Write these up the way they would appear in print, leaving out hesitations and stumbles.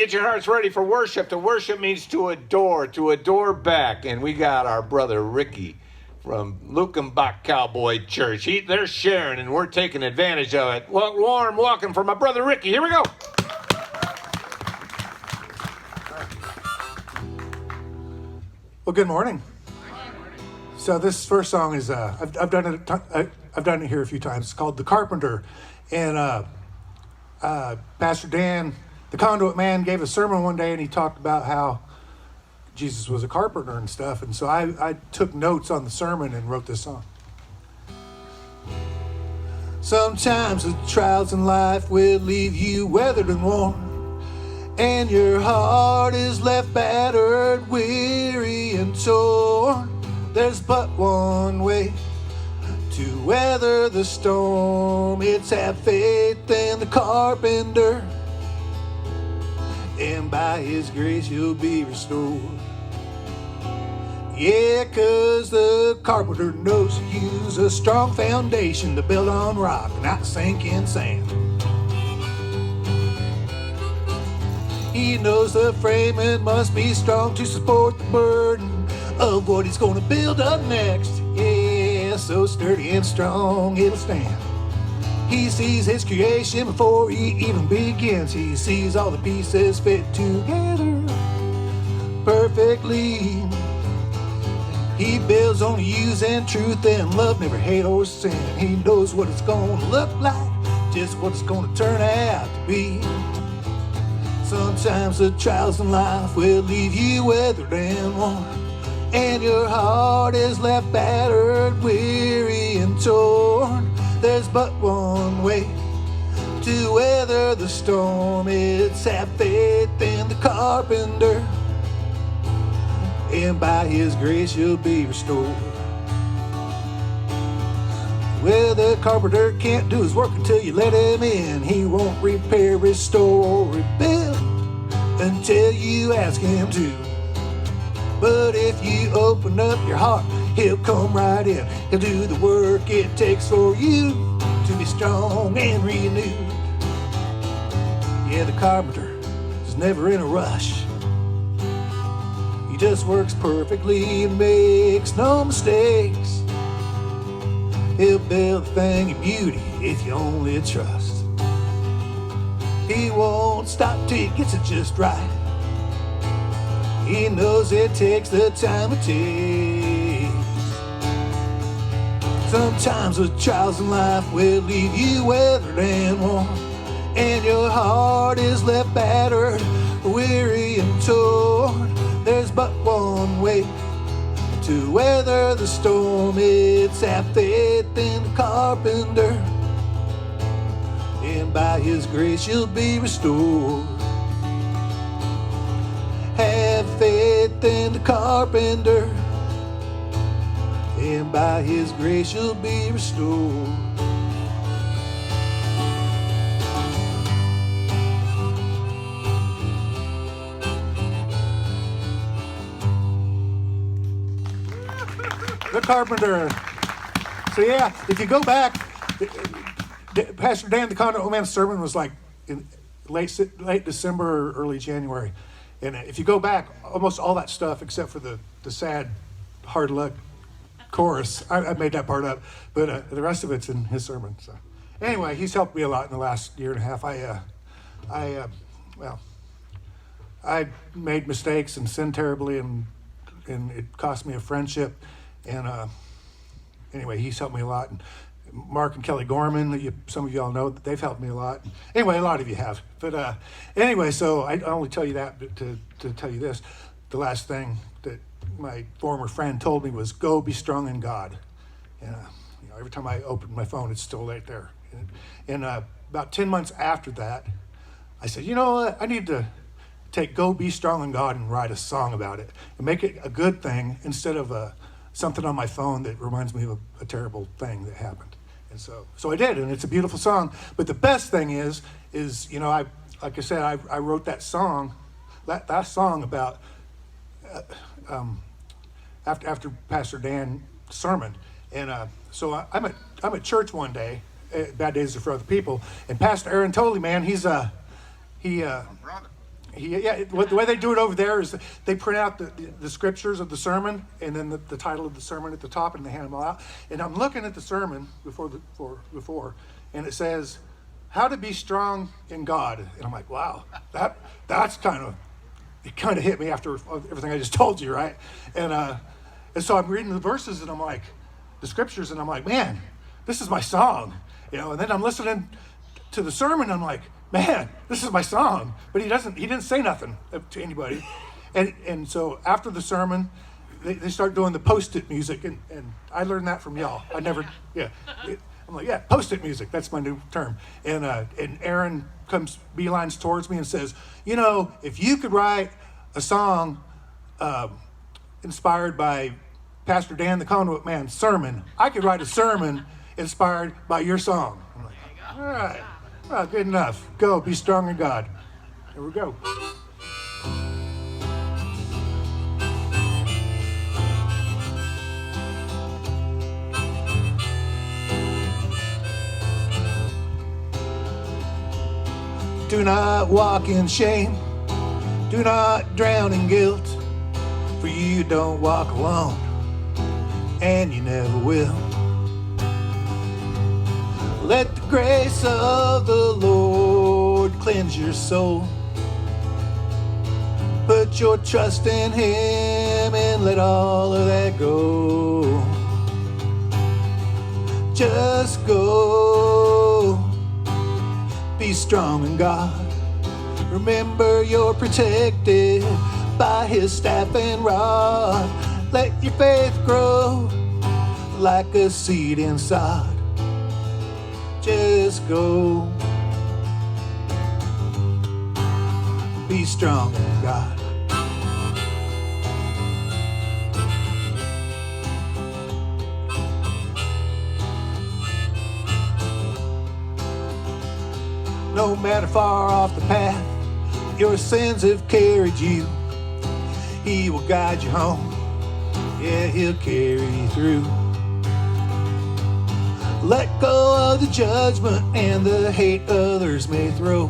Get your hearts ready for worship. To worship means to adore back. And we got our brother Ricky from Lukenbach Cowboy Church. They're sharing, and we're taking advantage of it. Warm welcome for my brother Ricky. Here we go. Well, good morning. So this first song is I've done it here a few times. It's called "The Carpenter," and Pastor Dan, the Conduit Man, gave a sermon one day, and he talked about how Jesus was a carpenter and stuff. And so I took notes on the sermon and wrote this song. Sometimes the trials in life will leave you weathered and worn, and your heart is left battered, weary and torn. There's but one way to weather the storm. It's have faith in the carpenter, and by his grace you'll be restored. Yeah, 'cause the carpenter knows to use a strong foundation to build on rock, not sinking sand. He knows the framing must be strong to support the burden of what he's gonna build up next. Yeah, so sturdy and strong it'll stand. He sees his creation before he even begins. He sees all the pieces fit together perfectly. He builds on using truth and love, never hate or sin. He knows what it's gonna look like, just what it's gonna turn out to be. Sometimes the trials in life will leave you weathered and worn, and your heart is left battered, weary and torn. There's but one way to weather the storm. It's have faith in the carpenter, and by his grace you'll be restored. Well, the carpenter can't do his work until you let him in. He won't repair, restore, or rebuild until you ask him to. But if you open up your heart, he'll come right in. He'll do the work it takes for you to be strong and renewed. Yeah, the carpenter is never in a rush. He just works perfectly and makes no mistakes. He'll build a thing in beauty if you only trust. He won't stop till he gets it just right. He knows it takes the time it takes. Sometimes the trials in life will leave you weathered and worn, and your heart is left battered, weary and torn. There's but one way to weather the storm. It's have faith in the carpenter, and by his grace you'll be restored. Have faith in the carpenter, and by his grace you'll be restored. The carpenter. So yeah, if you go back, Pastor Dan, the Conduit Man's sermon was like in late December or early January. And if you go back, almost all that stuff, except for the sad, hard luck chorus, I made that part up, but the rest of it's in his sermon. So anyway, he's helped me a lot in the last year and a half. I made mistakes and sinned terribly, and it cost me a friendship. And anyway, he's helped me a lot. And Mark and Kelly Gorman, some of you all know that they've helped me a lot. Anyway, a lot of you have. But anyway, so I only tell you that to tell you this. The last thing that my former friend told me was, "Go be strong in God." And every time I open my phone, it's still right there. And about 10 months after that, I said, you know what? I need to take "Go be strong in God" and write a song about it and make it a good thing instead of something on my phone that reminds me of a terrible thing that happened. And so I did, and it's a beautiful song. But the best thing is like I said, I wrote that song about after Pastor Dan's sermon, and so I'm at church one day. Bad days are for other people, and Pastor Aaron Tolley, man, The way they do it over there is they print out the scriptures of the sermon and then the title of the sermon at the top, and they hand them all out. And I'm looking at the sermon before, and it says, "How to be strong in God." And I'm like, wow, that's kind of hit me after everything I just told you, right? And so I'm reading the verses and I'm like, the scriptures, and I'm like, man, this is my song, And then I'm listening to the sermon, and I'm like, man, this is my song. But he didn't say nothing to anybody. And so after the sermon, they start doing the post-it music, and I learned that from y'all. I'm like, post-it music, that's my new term. And Aaron beelines towards me and says, if you could write a song inspired by Pastor Dan the Conduit Man's sermon, I could write a sermon inspired by your song. I'm like, all right. Well, good enough. Go, be strong in God. Here we go. Do not walk in shame. Do not drown in guilt. For you don't walk alone, and you never will. Let the grace of the Lord cleanse your soul. Put your trust in Him and let all of that go. Just go. Be strong in God. Remember you're protected by His staff and rod. Let your faith grow like a seed inside. Just go. Be strong in God. No matter far off the path your sins have carried you, He will guide you home. Yeah, He'll carry you through. Let go of the judgment and the hate others may throw.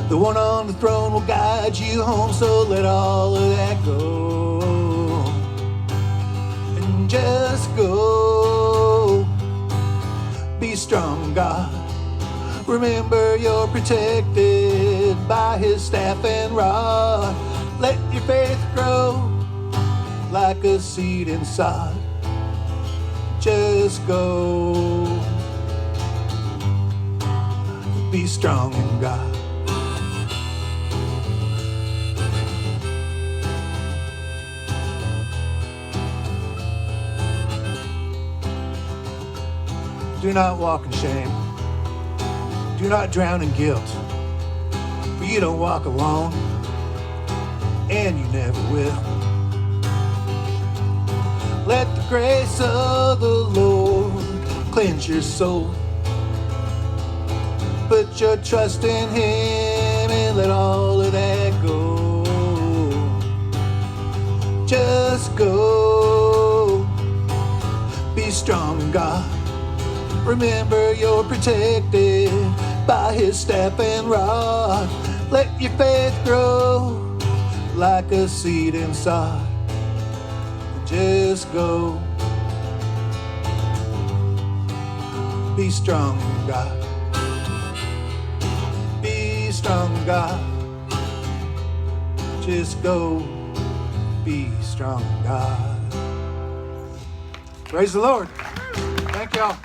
The one on the throne will guide you home, so let all of that go. And just go. Be strong in God. Remember you're protected by His staff and rod. Let your faith grow like a seed inside. Just go. Be strong in God. Do not walk in shame. Do not drown in guilt. For you don't walk alone, and you never will. Let the grace of the Lord cleanse your soul. Put your trust in Him and let all of that go. Just go. Be strong in God. Remember you're protected by His staff and rod. Let your faith grow like a seed inside. Just go. Be strong in God. Be strong in God. Just go. Be strong in God. Praise the Lord. Thank y'all.